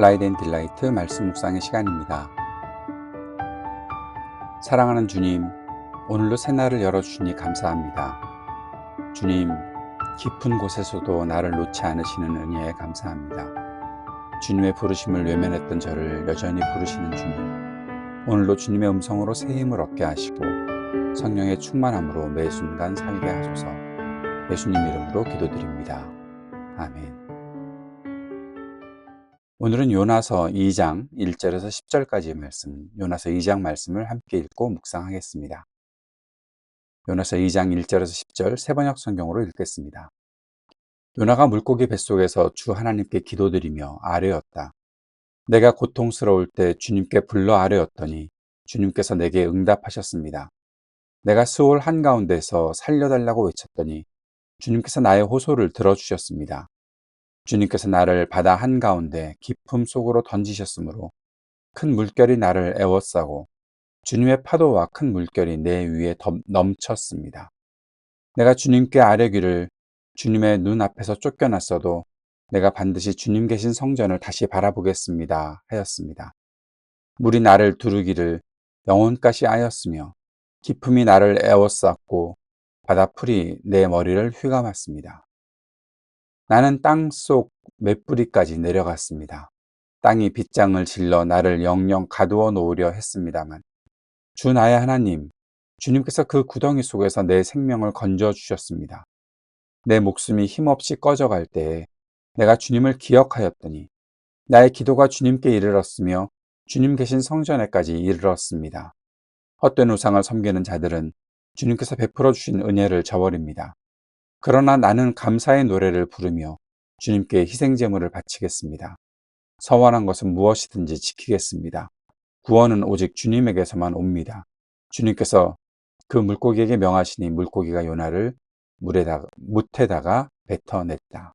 라이드 앤 딜라이트 말씀 묵상의 시간입니다. 사랑하는 주님, 오늘도 새날을 열어주시니 감사합니다. 주님, 깊은 곳에서도 나를 놓지 않으시는 은혜에 감사합니다. 주님의 부르심을 외면했던 저를 여전히 부르시는 주님, 오늘도 주님의 음성으로 새 힘을 얻게 하시고 성령의 충만함으로 매 순간 살게 하소서. 예수님 이름으로 기도드립니다. 아멘. 오늘은 요나서 2장 1절에서 10절까지의 말씀, 요나서 2장 말씀을 함께 읽고 묵상하겠습니다. 요나서 2장 1절에서 10절 세번역 성경으로 읽겠습니다. 요나가 물고기 뱃속에서 주 하나님께 기도드리며 아뢰었다. 내가 고통스러울 때 주님께 불러 아뢰었더니 주님께서 내게 응답하셨습니다. 내가 스올 한가운데서 살려달라고 외쳤더니 주님께서 나의 호소를 들어주셨습니다. 주님께서 나를 바다 한가운데 깊음 속으로 던지셨으므로 큰 물결이 나를 에워싸고 주님의 파도와 큰 물결이 내 위에 넘쳤습니다. 내가 주님께 아뢰기를 주님의 눈앞에서 쫓겨났어도 내가 반드시 주님 계신 성전을 다시 바라보겠습니다 하였습니다. 물이 나를 두르기를 영혼까지 하였으며 깊음이 나를 에워쌌고 바다풀이 내 머리를 휘감았습니다. 나는 땅속 맷뿌리까지 내려갔습니다. 땅이 빗장을 질러 나를 영영 가두어 놓으려 했습니다만 주 나의 하나님, 주님께서 그 구덩이 속에서 내 생명을 건져 주셨습니다. 내 목숨이 힘없이 꺼져갈 때에 내가 주님을 기억하였더니 나의 기도가 주님께 이르렀으며 주님 계신 성전에까지 이르렀습니다. 헛된 우상을 섬기는 자들은 주님께서 베풀어 주신 은혜를 저버립니다. 그러나 나는 감사의 노래를 부르며 주님께 희생제물을 바치겠습니다. 서원한 것은 무엇이든지 지키겠습니다. 구원은 오직 주님에게서만 옵니다. 주님께서 그 물고기에게 명하시니 물고기가 요나를 못에다가 뱉어냈다.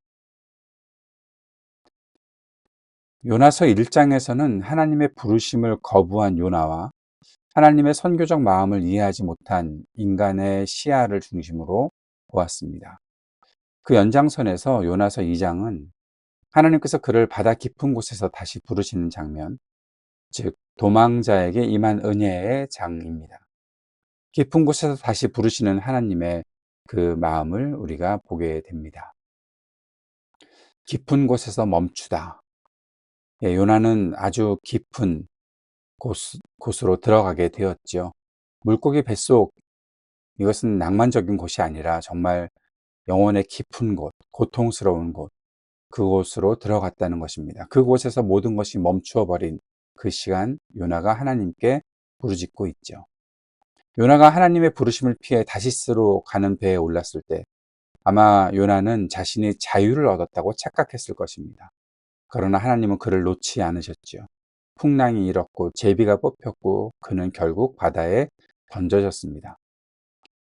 요나서 1장에서는 하나님의 부르심을 거부한 요나와 하나님의 선교적 마음을 이해하지 못한 인간의 시야를 중심으로 보았습니다. 그 연장선에서 요나서 2장은 하나님께서 그를 바다 깊은 곳에서 다시 부르시는 장면, 즉 도망자에게 임한 은혜의 장입니다. 깊은 곳에서 다시 부르시는 하나님의 그 마음을 우리가 보게 됩니다. 깊은 곳에서 멈추다. 요나는 아주 깊은 곳으로 들어가게 되었죠. 물고기 뱃속, 이것은 낭만적인 곳이 아니라 정말 영혼의 깊은 곳, 고통스러운 곳, 그곳으로 들어갔다는 것입니다. 그곳에서 모든 것이 멈추어 버린 그 시간, 요나가 하나님께 부르짖고 있죠. 요나가 하나님의 부르심을 피해 다시스로 가는 배에 올랐을 때 아마 요나는 자신이 자유를 얻었다고 착각했을 것입니다. 그러나 하나님은 그를 놓지 않으셨죠. 풍랑이 일었고 제비가 뽑혔고 그는 결국 바다에 던져졌습니다.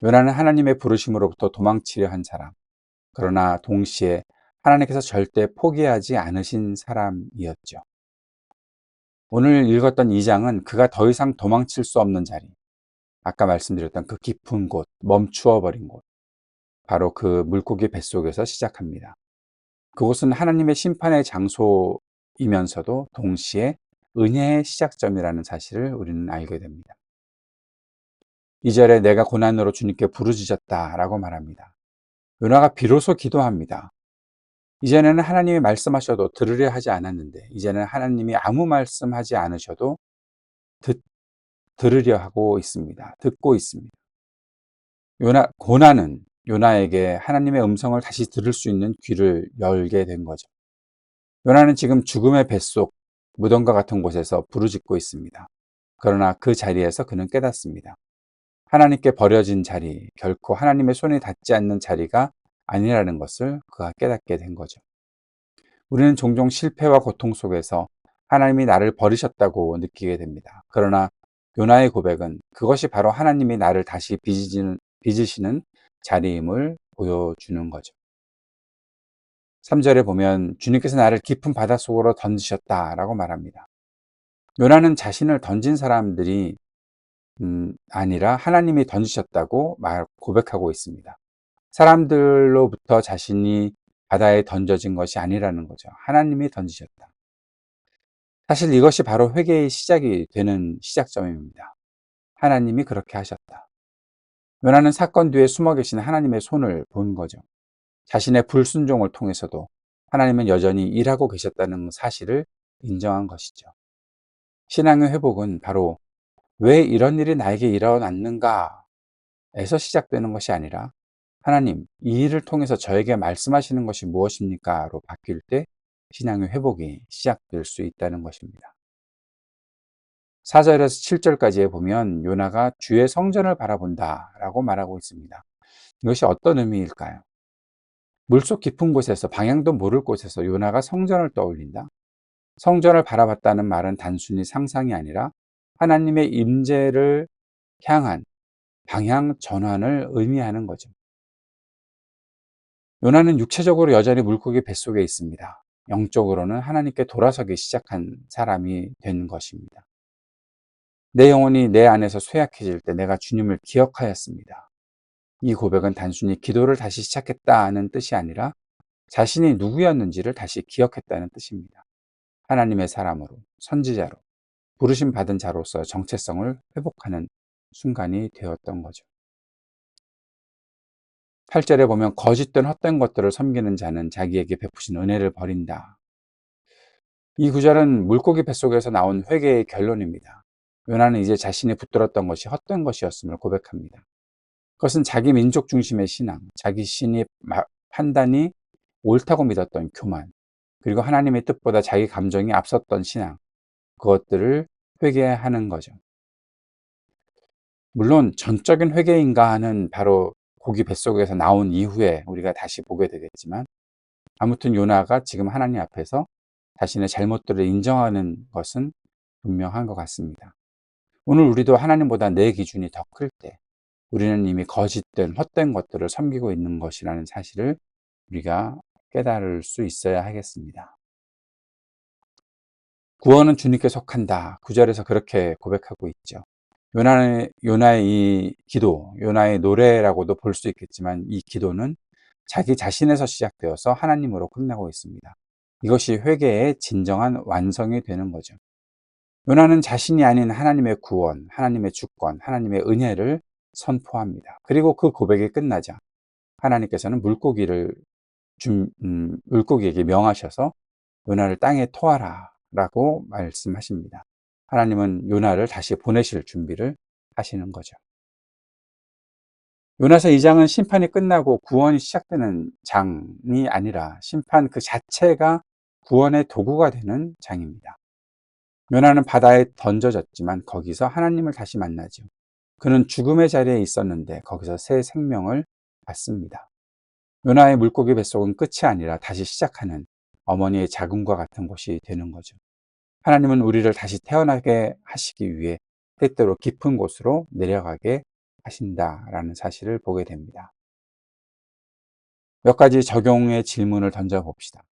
요나는 하나님의 부르심으로부터 도망치려 한 사람, 그러나 동시에 하나님께서 절대 포기하지 않으신 사람이었죠. 오늘 읽었던 2장은 그가 더 이상 도망칠 수 없는 자리, 아까 말씀드렸던 그 깊은 곳, 멈추어 버린 곳, 바로 그 물고기 뱃속에서 시작합니다. 그곳은 하나님의 심판의 장소이면서도 동시에 은혜의 시작점이라는 사실을 우리는 알게 됩니다. 2절에 내가 고난으로 주님께 부르짖었다라고 말합니다. 요나가 비로소 기도합니다. 이전에는 하나님이 말씀하셔도 들으려 하지 않았는데 이제는 하나님이 아무 말씀하지 않으셔도 들으려 하고 있습니다. 듣고 있습니다. 고난은 요나에게 하나님의 음성을 다시 들을 수 있는 귀를 열게 된 거죠. 요나는 지금 죽음의 뱃속, 무덤과 같은 곳에서 부르짖고 있습니다. 그러나 그 자리에서 그는 깨닫습니다. 하나님께 버려진 자리, 결코 하나님의 손에 닿지 않는 자리가 아니라는 것을 그가 깨닫게 된 거죠. 우리는 종종 실패와 고통 속에서 하나님이 나를 버리셨다고 느끼게 됩니다. 그러나 요나의 고백은 그것이 바로 하나님이 나를 다시 빚으시는 자리임을 보여주는 거죠. 3절에 보면 주님께서 나를 깊은 바닷속으로 던지셨다라고 말합니다. 요나는 자신을 던진 사람들이 아니라 하나님이 던지셨다고 고백하고 있습니다. 사람들로부터 자신이 바다에 던져진 것이 아니라는 거죠. 하나님이 던지셨다. 사실 이것이 바로 회개의 시작이 되는 시작점입니다. 하나님이 그렇게 하셨다. 요나는 사건 뒤에 숨어 계신 하나님의 손을 본 거죠. 자신의 불순종을 통해서도 하나님은 여전히 일하고 계셨다는 사실을 인정한 것이죠. 신앙의 회복은 바로 왜 이런 일이 나에게 일어났는가 에서 시작되는 것이 아니라 하나님, 이 일을 통해서 저에게 말씀하시는 것이 무엇입니까? 로 바뀔 때 신앙의 회복이 시작될 수 있다는 것입니다. 4절에서 7절까지에 보면 요나가 주의 성전을 바라본다 라고 말하고 있습니다. 이것이 어떤 의미일까요? 물속 깊은 곳에서, 방향도 모를 곳에서 요나가 성전을 떠올린다. 성전을 바라봤다는 말은 단순히 상상이 아니라 하나님의 임재를 향한 방향 전환을 의미하는 거죠. 요나는 육체적으로 여전히 물고기 뱃속에 있습니다. 영적으로는 하나님께 돌아서기 시작한 사람이 된 것입니다. 내 영혼이 내 안에서 쇠약해질 때 내가 주님을 기억하였습니다. 이 고백은 단순히 기도를 다시 시작했다는 뜻이 아니라 자신이 누구였는지를 다시 기억했다는 뜻입니다. 하나님의 사람으로, 선지자로, 부르심 받은 자로서 정체성을 회복하는 순간이 되었던 거죠. 8절에 보면 거짓된 헛된 것들을 섬기는 자는 자기에게 베푸신 은혜를 버린다. 이 구절은 물고기 뱃속에서 나온 회개의 결론입니다. 요나는 이제 자신이 붙들었던 것이 헛된 것이었음을 고백합니다. 그것은 자기 민족 중심의 신앙, 자기 신입 판단이 옳다고 믿었던 교만, 그리고 하나님의 뜻보다 자기 감정이 앞섰던 신앙, 그것들을 회개하는 거죠. 물론 전적인 회개인가 하는 바로 고기 뱃속에서 나온 이후에 우리가 다시 보게 되겠지만, 아무튼 요나가 지금 하나님 앞에서 자신의 잘못들을 인정하는 것은 분명한 것 같습니다. 오늘 우리도 하나님보다 내 기준이 더 클 때 우리는 이미 거짓된 헛된 것들을 섬기고 있는 것이라는 사실을 우리가 깨달을 수 있어야 하겠습니다. 구원은 주님께 속한다. 9절에서 그렇게 고백하고 있죠. 요나의 이 기도, 요나의 노래라고도 볼 수 있겠지만 이 기도는 자기 자신에서 시작되어서 하나님으로 끝나고 있습니다. 이것이 회개의 진정한 완성이 되는 거죠. 요나는 자신이 아닌 하나님의 구원, 하나님의 주권, 하나님의 은혜를 선포합니다. 그리고 그 고백이 끝나자 하나님께서는 물고기에게 명하셔서 요나를 땅에 토하라 라고 말씀하십니다. 하나님은 요나를 다시 보내실 준비를 하시는 거죠. 요나서 2장은 심판이 끝나고 구원이 시작되는 장이 아니라 심판 그 자체가 구원의 도구가 되는 장입니다. 요나는 바다에 던져졌지만 거기서 하나님을 다시 만나죠. 그는 죽음의 자리에 있었는데 거기서 새 생명을 받습니다. 요나의 물고기 뱃속은 끝이 아니라 다시 시작하는 어머니의 자궁과 같은 곳이 되는 거죠. 하나님은 우리를 다시 태어나게 하시기 위해 때때로 깊은 곳으로 내려가게 하신다라는 사실을 보게 됩니다. 몇 가지 적용의 질문을 던져봅시다.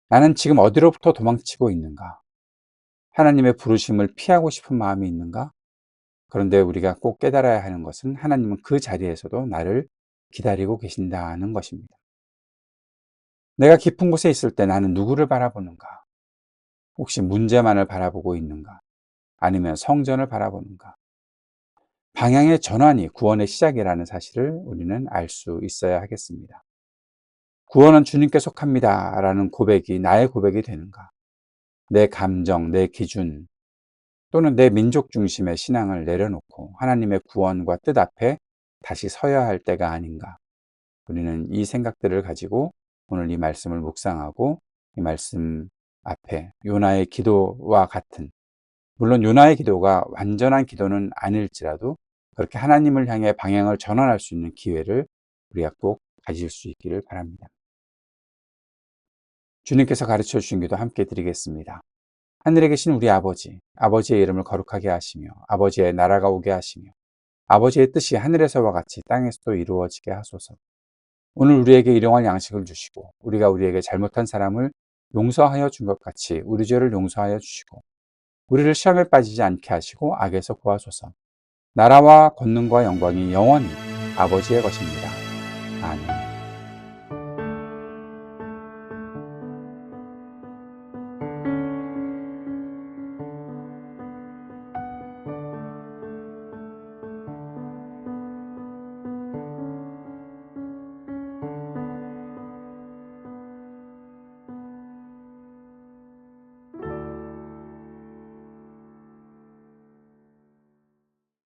나는 지금 어디로부터 도망치고 있는가? 하나님의 부르심을 피하고 싶은 마음이 있는가? 그런데 우리가 꼭 깨달아야 하는 것은 하나님은 그 자리에서도 나를 기다리고 계신다는 것입니다. 내가 깊은 곳에 있을 때 나는 누구를 바라보는가? 혹시 문제만을 바라보고 있는가? 아니면 성전을 바라보는가? 방향의 전환이 구원의 시작이라는 사실을 우리는 알 수 있어야 하겠습니다. 구원은 주님께 속합니다 라는 고백이 나의 고백이 되는가? 내 감정, 내 기준 또는 내 민족 중심의 신앙을 내려놓고 하나님의 구원과 뜻 앞에 다시 서야 할 때가 아닌가? 우리는 이 생각들을 가지고 오늘 이 말씀을 묵상하고 이 말씀 앞에 요나의 기도와 같은, 물론 요나의 기도가 완전한 기도는 아닐지라도 그렇게 하나님을 향해 방향을 전환할 수 있는 기회를 우리가 꼭 가질 수 있기를 바랍니다. 주님께서 가르쳐 주신 기도 함께 드리겠습니다. 하늘에 계신 우리 아버지, 아버지의 이름을 거룩하게 하시며 아버지의 나라가 오게 하시며 아버지의 뜻이 하늘에서와 같이 땅에서도 이루어지게 하소서. 오늘 우리에게 일용할 양식을 주시고 우리가 우리에게 잘못한 사람을 용서하여 준 것 같이 우리 죄를 용서하여 주시고 우리를 시험에 빠지지 않게 하시고 악에서 구하소서. 나라와 권능과 영광이 영원히 아버지의 것입니다. 아멘.